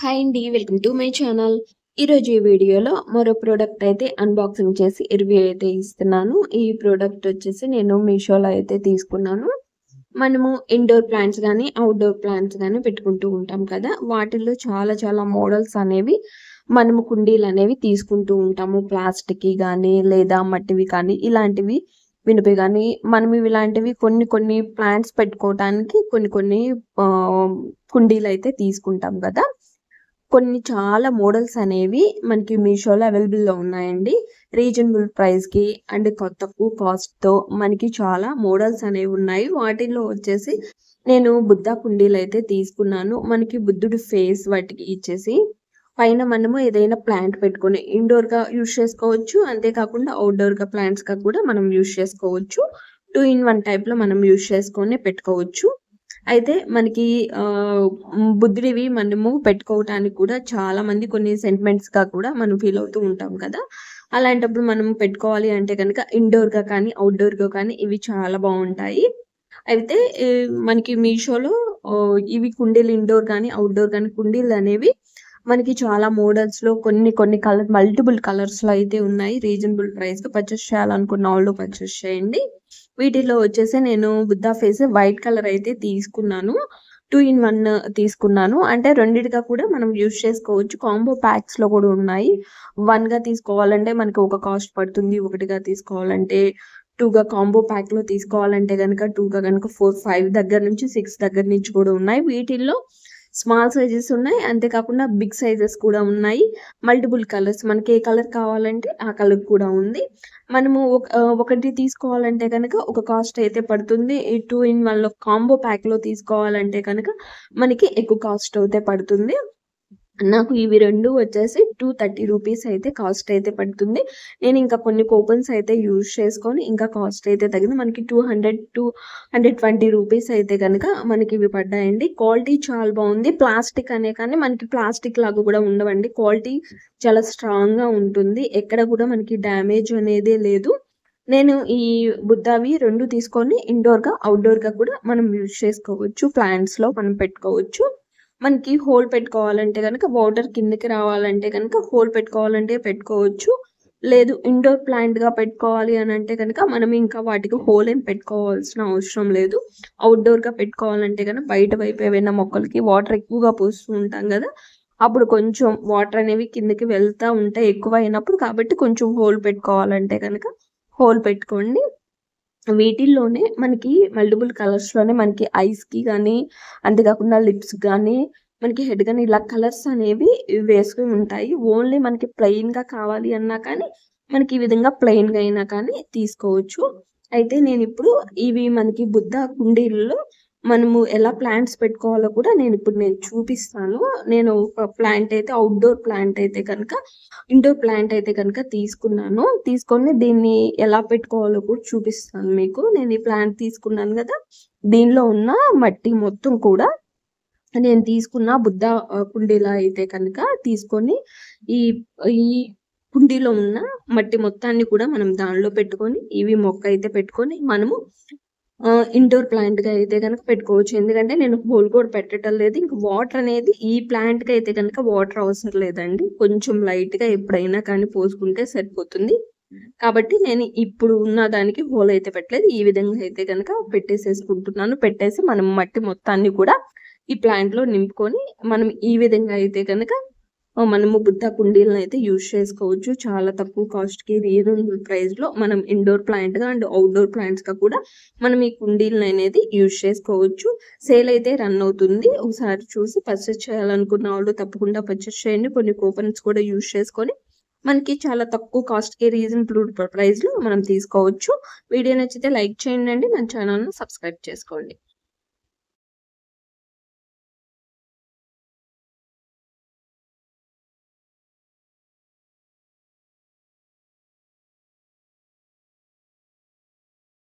Hi అండి, welcome to my channel. ఈరోజు ఈ వీడియోలో మరో ప్రోడక్ట్ అయితే అన్బాక్సింగ్ చేసి రివ్యూ అయితే ఇస్తున్నాను. ఈ ప్రోడక్ట్ వచ్చేసి నేను మీషోలో అయితే తీసుకున్నాను. మనము ఇండోర్ ప్లాంట్స్ కానీ అవుట్డోర్ ప్లాంట్స్ కానీ పెట్టుకుంటూ ఉంటాం కదా, వాటిల్లో చాలా మోడల్స్ అనేవి మనము కుండీలు అనేవి తీసుకుంటూ ఉంటాము. ప్లాస్టిక్ కానీ లేదా మట్టివి కానీ ఇలాంటివి వినిపి కానీ మనం ఇలాంటివి కొన్ని ప్లాంట్స్ పెట్టుకోవడానికి కొన్ని కుండీలు అయితే తీసుకుంటాం కదా. కొన్ని చాలా మోడల్స్ అనేవి మనకి మీషోలో అవైలబుల్లో ఉన్నాయండి. రీజనబుల్ ప్రైస్కి అండ్ తక్కువ కాస్ట్తో మనకి చాలా మోడల్స్ అనేవి ఉన్నాయి. వాటిల్లో వచ్చేసి నేను బుద్ధ కుండీలు అయితే తీసుకున్నాను. మనకి బుద్ధుడి ఫేస్ వాటికి ఇచ్చేసి పైన మనము ఏదైనా ప్లాంట్ పెట్టుకొని ఇండోర్గా యూజ్ చేసుకోవచ్చు. అంతేకాకుండా అవుట్డోర్గా ప్లాంట్స్గా కూడా మనం యూజ్ చేసుకోవచ్చు. 2-in-1 టైప్లో మనం యూజ్ చేసుకొని పెట్టుకోవచ్చు. అయితే మనకి బుద్ధుడివి మనము పెట్టుకోవటానికి కూడా చాలా మంది కొన్ని సెంటిమెంట్స్గా కూడా మనం ఫీల్ అవుతూ ఉంటాం కదా. అలాంటప్పుడు మనం పెట్టుకోవాలి అంటే కనుక ఇండోర్గా కానీ అవుట్డోర్గా కానీ ఇవి చాలా బాగుంటాయి. అయితే మనకి మీషోలో ఇవి కుండీలు ఇండోర్ కానీ అవుట్డోర్ కానీ కుండీలు అనేవి మనకి చాలా మోడల్స్లో కొన్ని కలర్ మల్టిపుల్ కలర్స్లో అయితే ఉన్నాయి. రీజనబుల్ ప్రైస్కి పర్చేస్ చేయాలనుకున్న వాళ్ళు పర్చేస్ చేయండి. వీటిలో వచ్చేసి నేను బుద్ధా ఫేస్ వైట్ కలర్ అయితే తీసుకున్నాను. 2-in-1 తీసుకున్నాను. అంటే రెండిటిగా కూడా మనం యూజ్ చేసుకోవచ్చు. కాంబో ప్యాక్స్లో కూడా ఉన్నాయి. 1గా తీసుకోవాలంటే మనకి ఒక కాస్ట్ పడుతుంది. 1గా తీసుకోవాలంటే 2గా కాంబో ప్యాక్లో తీసుకోవాలంటే కనుక 2గా కనుక 4-5 దగ్గర నుంచి 6 దగ్గర నుంచి కూడా ఉన్నాయి. వీటిల్లో స్మాల్ సైజెస్ ఉన్నాయి, అంతేకాకుండా బిగ్ సైజెస్ కూడా ఉన్నాయి. మల్టిపుల్ కలర్స్ మనకి ఏ కలర్ కావాలంటే ఆ కలర్ కూడా ఉంది. మనము ఒకటి తీసుకోవాలంటే కనుక ఒక కాస్ట్ అయితే పడుతుంది. ఈ 2-in-1లో కాంబో ప్యాక్లో తీసుకోవాలంటే కనుక మనకి ఎక్కువ కాస్ట్ అయితే పడుతుంది. నాకు ఇవి రెండు వచ్చేసి 230 రూపీస్ అయితే కాస్ట్ అయితే పడుతుంది. నేను ఇంకా కొన్ని కూపన్స్ అయితే యూజ్ చేసుకొని ఇంకా కాస్ట్ అయితే తగ్గింది. మనకి 220 రూపీస్ అయితే కనుక మనకి ఇవి పడ్డాయండి. క్వాలిటీ చాలా బాగుంది. ప్లాస్టిక్ అనే కానీ మనకి ప్లాస్టిక్ లాగా కూడా ఉండవండి. క్వాలిటీ చాలా స్ట్రాంగ్గా ఉంటుంది. ఎక్కడ కూడా మనకి డ్యామేజ్ అనేది లేదు. నేను ఈ బుద్ధవి 2 తీసుకొని ఇండోర్గా అవుట్డోర్గా కూడా మనం యూజ్ చేసుకోవచ్చు. ప్లాంట్స్లో మనం పెట్టుకోవచ్చు. మనకి హోల్ పెట్టుకోవాలంటే కనుక వాటర్ కిందకి రావాలంటే కనుక హోల్ పెట్టుకోవాలంటే పెట్టుకోవచ్చు. లేదు ఇండోర్ ప్లాంట్గా పెట్టుకోవాలి అని అంటే కనుక మనం ఇంకా వాటికి హోల్ ఏం పెట్టుకోవాల్సిన అవసరం లేదు. అవుట్డోర్గా పెట్టుకోవాలంటే కనుక బయట వైపు ఏవైనా మొక్కలకి వాటర్ ఎక్కువగా పోస్తూ ఉంటాం కదా, అప్పుడు కొంచెం వాటర్ అనేవి కిందకి వెళ్తూ ఉంటాయి ఎక్కువ అయినప్పుడు. కాబట్టి కొంచెం హోల్ పెట్టుకోవాలంటే కనుక హోల్ పెట్టుకోండి. వీటిల్లోనే మనకి మల్టిపుల్ కలర్స్లోనే మనకి ఐస్కి కానీ అంతేకాకుండా లిప్స్ కానీ మనకి హెడ్ కానీ ఇలా కలర్స్ అనేవి వేసుకుని ఉంటాయి. ఓన్లీ మనకి ప్లెయిన్గా కావాలి అన్నా కానీ మనకి ఈ విధంగా ప్లెయిన్గా అయినా కానీ తీసుకోవచ్చు. అయితే నేను ఇప్పుడు ఇవి మనకి బుద్ధ కుండీల్లో మనము ఎలా ప్లాంట్స్ పెట్టుకోవాలో కూడా నేను చూపిస్తాను. నేను ప్లాంట్ అయితే అవుట్డోర్ ప్లాంట్ అయితే కనుక ఇండోర్ ప్లాంట్ అయితే కనుక తీసుకొని దీన్ని ఎలా పెట్టుకోవాలో కూడా చూపిస్తాను మీకు. నేను ఈ ప్లాంట్ తీసుకున్నాను కదా, దీనిలో ఉన్న మట్టి మొత్తం కూడా నేను తీసుకున్న బుద్ధ కుండీలా అయితే కనుక తీసుకొని ఈ ఈ కుండీలో ఉన్న మట్టి మొత్తాన్ని కూడా మనం దానిలో పెట్టుకొని ఇవి మొక్క అయితే పెట్టుకొని మనము ఇండోర్ ప్లాంట్గా అయితే కనుక పెట్టుకోవచ్చు. ఎందుకంటే నేను హోల్ కూడా పెట్టడం లేదు. ఇంకా వాటర్ అనేది ఈ ప్లాంట్కి అయితే కనుక వాటర్ అవసరం లేదండి. కొంచెం లైట్గా ఎప్పుడైనా కానీ పోసుకుంటే సరిపోతుంది. కాబట్టి నేను ఇప్పుడు ఉన్న దానికి హోల్ అయితే పెట్టలేదు. ఈ విధంగా అయితే కనుక పెట్టేసేసుకుంటున్నాను. పెట్టేసి మనం మట్టి మొత్తాన్ని కూడా ఈ ప్లాంట్లో నింపుకొని మనం ఈ విధంగా అయితే కనుక మనము బుద్ధ కుండీలను అయితే యూజ్ చేసుకోవచ్చు. చాలా తక్కువ కాస్ట్కి రీజనబుల్ ప్రైస్లో మనం ఇండోర్ ప్లాంట్గా అండ్ అవుట్డోర్ ప్లాంట్స్గా కూడా మనం ఈ కుండీలను అనేది యూజ్ చేసుకోవచ్చు. సేల్ అయితే రన్ అవుతుంది. ఒకసారి చూసి పర్చేస్ చేయాలనుకున్న వాళ్ళు తప్పకుండా పర్చేస్ చేయండి. కొన్ని కూపన్స్ కూడా యూజ్ చేసుకొని మనకి చాలా తక్కువ కాస్ట్కి రీజనబుల్ ప్రైస్లో మనం తీసుకోవచ్చు. వీడియో నచ్చితే లైక్ చేయండి. మన ఛానల్ను సబ్స్క్రైబ్ చేసుకోండి.